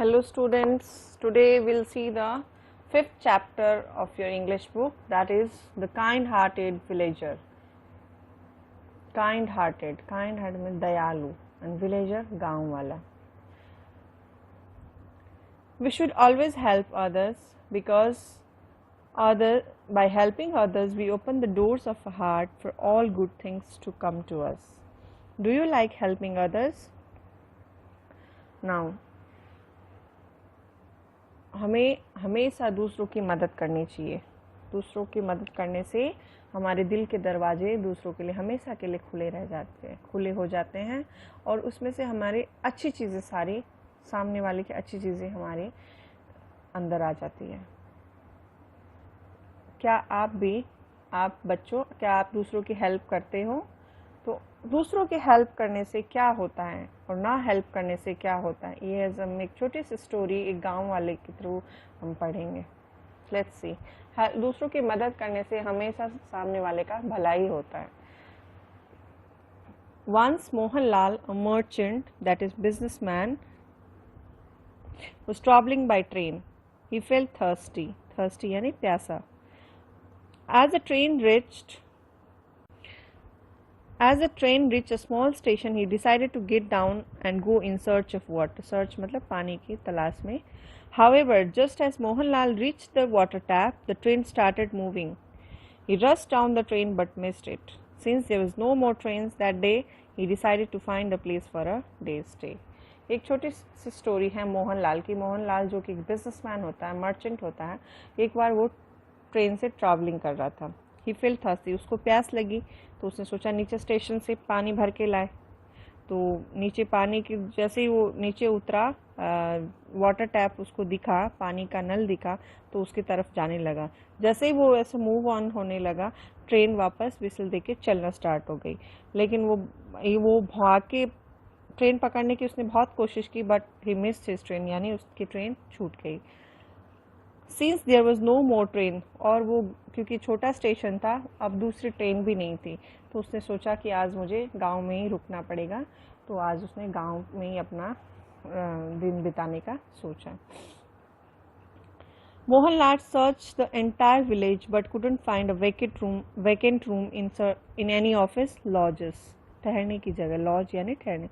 Hello students, today we'll see the fifth chapter of your English book, that is the kind-hearted villager. Kind-hearted means dayalu and villager गाँव वाला. We should always help others because by helping others we open the doors of our heart for all good things to come to us. Do you like helping others? Now हमें हमेशा दूसरों की मदद करनी चाहिए. दूसरों की मदद करने से हमारे दिल के दरवाजे दूसरों के लिए हमेशा के लिए खुले हो जाते हैं और उसमें से हमारी अच्छी चीज़ें सारी सामने वाले की अच्छी चीज़ें हमारे अंदर आ जाती है. क्या आप बच्चों क्या आप दूसरों की हेल्प करते हो? तो दूसरों की हेल्प करने से क्या होता है और ना हेल्प करने से क्या होता है, ये हम एक छोटी सी स्टोरी एक गांव वाले के थ्रू हम पढ़ेंगे. Let's see. दूसरों की मदद करने से हमेशा सामने वाले का भला ही होता है. Once Mohanlal, a merchant, that is businessman, was traveling by train. He felt thirsty यानी प्यासा. As the train reached a small station, he decided to get down and go in search of water. Search मतलब पानी की तलाश में. However, just as Mohanlal reached the water tap, the train started moving. He rushed down the train but missed it. Since there was no more trains that day, he decided to find a place for a day's stay. एक छोटी सी story है मोहनलाल की. मोहनलाल जो कि businessman होता है, merchant होता है, एक बार वो ट्रेन से ट्रैवलिंग कर रहा था. ही फील थर्स्टी, उसको प्यास लगी तो उसने सोचा नीचे स्टेशन से पानी भर के लाए. तो नीचे पानी की जैसे ही वो नीचे उतरा, वाटर टैप उसको दिखा, पानी का नल दिखा तो उसकी तरफ जाने लगा. जैसे ही वो ऐसे मूव ऑन होने लगा, ट्रेन वापस विसल देके चलना स्टार्ट हो गई. लेकिन वो भाग के ट्रेन पकड़ने की उसने बहुत कोशिश की, but he missed his train, यानी उसकी ट्रेन छूट गई. Since there was no more train, और वो क्योंकि छोटा स्टेशन था, अब दूसरी ट्रेन भी नहीं थी, तो उसने सोचा कि आज मुझे गांव में ही रुकना पड़ेगा. तो आज उसने गांव में ही अपना दिन बिताने का सोचा. Mohanlal searched the entire village but couldn't find a vacant room in any of his lodges. ठहरने की जगह, लॉज यानी ठहरने,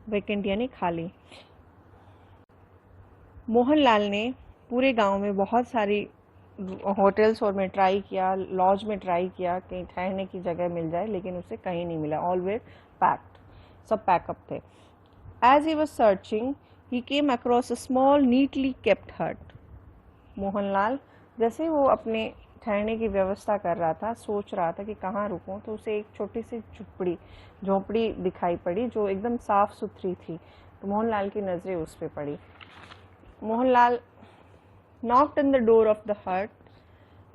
वैकेंट यानी खाली. मोहनलाल ने पूरे गांव में बहुत सारी होटल्स और में ट्राई किया, लॉज में ट्राई किया, कहीं ठहरने की जगह मिल जाए, लेकिन उसे कहीं नहीं मिला. ऑल वेर पैक्ड, सब पैकअप थे. As he was searching he came across a small neatly kept hut. Mohanlal जैसे वो अपने ठहरने की व्यवस्था कर रहा था, सोच रहा था कि कहाँ रुकूं, तो उसे एक छोटी सी झोपड़ी दिखाई पड़ी जो एकदम साफ सुथरी थी. तो मोहनलाल की नज़रें उस पर पड़ी. Mohanlal knocked on the door of the hut.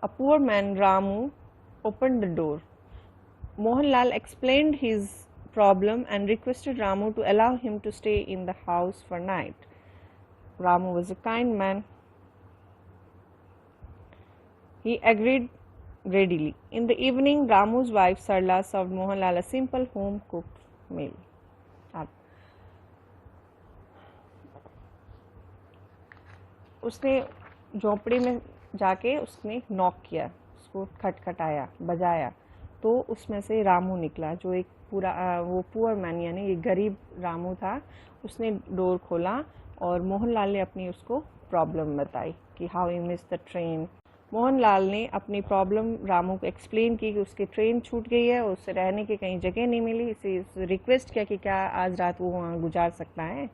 A poor man, Ramu, opened the door. Mohanlal explained his problem and requested Ramu to allow him to stay in the house for night. Ramu was a kind man. He agreed readily. In the evening, Ramu's wife Sarla served Mohanlal a simple home-cooked meal. उसने झोपड़ी में जाके उसने knock किया, उसको खटखटाया, बजाया, तो उसमें से रामू निकला, जो एक वो पुअर मैन यानी ये गरीब रामू था. उसने डोर खोला और मोहनलाल ने अपनी उसको प्रॉब्लम बताई कि how he miss the train. Mohanlal ने अपनी प्रॉब्लम रामू को एक्सप्लेन की कि उसकी ट्रेन छूट गई है, उसे रहने की कहीं जगह नहीं मिली. इसे रिक्वेस्ट किया कि क्या आज रात वो वहाँ गुजार सकता है.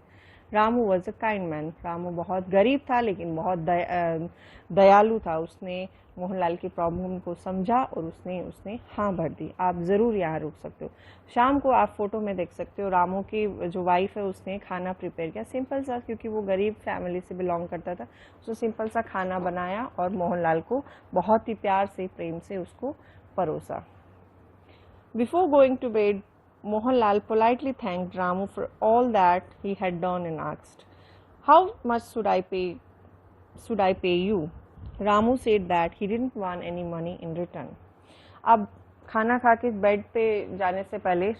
Ramu was a kind man. Ramu बहुत गरीब था लेकिन बहुत दयालु था. उसने मोहनलाल की प्रॉब्लम को समझा और उसने हाँ भर दी. आप ज़रूर यहाँ रुक सकते हो. शाम को आप फोटो में देख सकते हो रामू की जो वाइफ है उसने खाना प्रिपेयर किया, सिंपल सा, क्योंकि वो गरीब फैमिली से बिलोंग करता था. उसने सिंपल सा खाना बनाया और मोहनलाल को बहुत ही प्यार से, प्रेम से उसको परोसा. Before going to bed, Mohanlal politely thanked Ramu for all that he had done and asked, "How much should I pay you?" Ramu said that he didn't want any money in return. अब खाना खा के bed पे जाने से पहले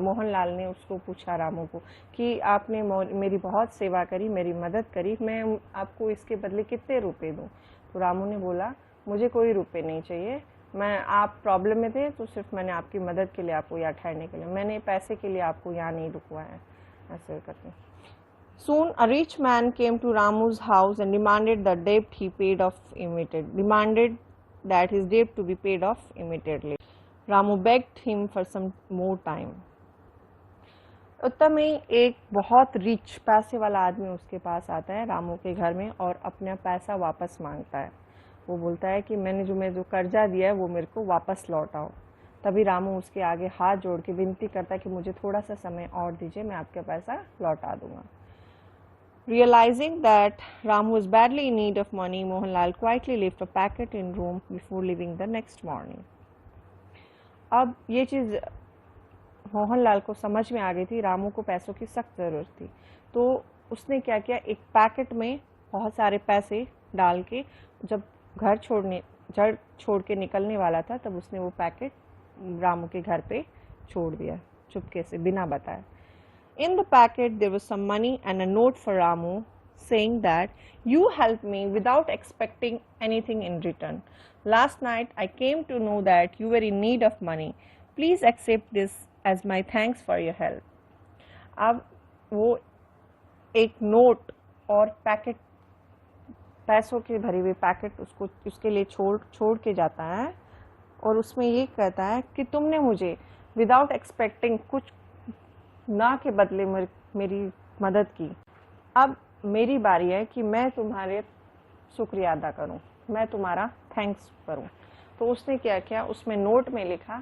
मोहनलाल ने उसको पूछा रामू को कि आपने मेरी बहुत सेवा करी, मेरी मदद करी, मैं आपको इसके बदले कितने रुपए दूं? तो रामू ने बोला मुझे कोई रुपए नहीं चाहिए, मैं आप प्रॉब्लम में थे तो सिर्फ मैंने आपकी मदद के लिए आपको यहाँ ठहरने के लिए, मैंने पैसे के लिए आपको यहाँ नहीं रुकवाया, ऐसे करके। Soon a rich man came to Ramu's house and demanded that his debt to be paid off immediately. Ramu begged him for some more time. उतना में एक बहुत रिच पैसे वाला आदमी उसके पास आता है रामू के घर में और अपना पैसा वापस मांगता है। वो बोलता है कि मैंने जो कर्जा दिया है वो मेरे को वापस लौटाओ। तभी रामू उसके आगे हाथ जोड़ के विनती करता है कि मुझे थोड़ा सा समय और दीजिए, मैं आपका पैसा लौटा दूंगा। Realizing that Ramu was badly in need of money, Mohanlal quietly left a packet in room before leaving the next morning. अब ये चीज़ मोहनलाल को समझ में आ गई थी, रामू को पैसों की सख्त ज़रूरत थी, तो उसने क्या किया, एक पैकेट में बहुत सारे पैसे डाल के जब घर छोड़ के निकलने वाला था तब उसने वो पैकेट रामू के घर पे छोड़ दिया चुपके से, बिना बताए। In the packet there was some money and a note for Ramu saying that you helped me without expecting anything in return. Last night I came to know that you were in need of money. Please accept this as my thanks for your help. अब वो एक note और packet, पैसों के भरी हुई packet उसको उसके लिए छोड़ के जाता है और उसमें ये कहता है कि तुमने मुझे विदाउट एक्सपेक्टिंग कुछ ना के बदले मेरी मदद की। अब मेरी बारी है कि मैं तुम्हारे शुक्रिया अदा करूं, मैं तुम्हारा थैंक्स करूं। तो उसने क्या किया, उसमें नोट में लिखा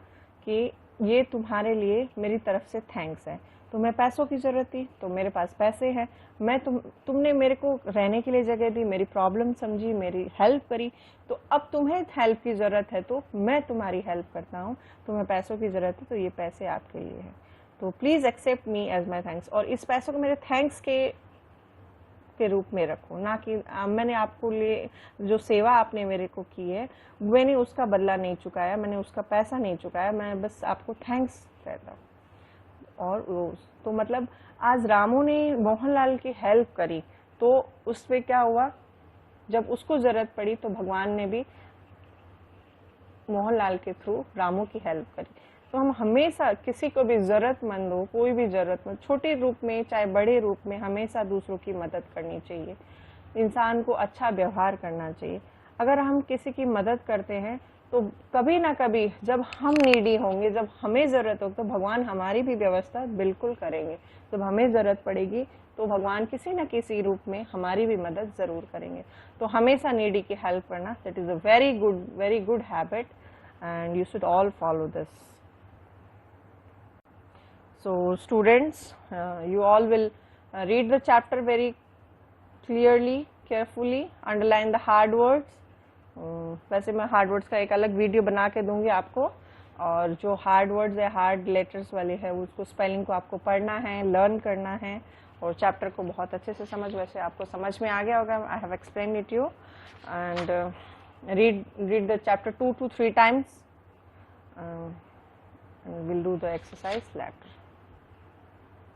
कि ये तुम्हारे लिए मेरी तरफ से थैंक्स है। तुम्हें पैसों की ज़रूरत थी तो मेरे पास पैसे हैं, मैं तुमने मेरे को रहने के लिए जगह दी, मेरी प्रॉब्लम समझी, मेरी हेल्प करी, तो अब तुम्हें हेल्प की ज़रूरत है तो मैं तुम्हारी हेल्प करता हूँ। तुम्हें पैसों की ज़रूरत है तो ये पैसे आपके लिए हैं, तो please accept me as my thanks. और इस पैसों को मेरे थैंक्स के रूप में रखो, ना कि मैंने आपको लिए जो सेवा आपने मेरे को की है मैंने उसका बदला नहीं चुकाया, मैंने उसका पैसा नहीं चुकाया, मैं बस आपको थैंक्स कहता हूँ। और तो मतलब आज रामू ने मोहनलाल की हेल्प करी तो उस पर क्या हुआ, जब उसको ज़रूरत पड़ी तो भगवान ने भी मोहनलाल के थ्रू रामू की हेल्प करी। तो हम हमेशा किसी को भी ज़रूरतमंद हो, कोई भी ज़रूरतमंद, छोटे रूप में चाहे बड़े रूप में, हमेशा दूसरों की मदद करनी चाहिए, इंसान को अच्छा व्यवहार करना चाहिए। अगर हम किसी की मदद करते हैं तो कभी ना कभी जब हम नीडी होंगे, जब हमें ज़रूरत हो, तो भगवान हमारी भी व्यवस्था बिल्कुल करेंगे। जब हमें ज़रूरत पड़ेगी तो भगवान किसी न किसी रूप में हमारी भी मदद ज़रूर करेंगे। तो हमेशा नीडी की हेल्प करना, that is a very good habit and you should all follow this. So students, you all will read the chapter very clearly, carefully, underline the hard words. वैसे मैं हार्ड वर्ड्स का एक अलग video बना के दूंगी आपको, और जो हार्ड वर्ड्स है, हार्ड लेटर्स वाले है, उसको स्पेलिंग को आपको पढ़ना है, लर्न करना है और चैप्टर को बहुत अच्छे से वैसे आपको समझ में आ गया होगा, I have explain it you. And read the chapter 2 to 3 times, and we'll do the exercise later.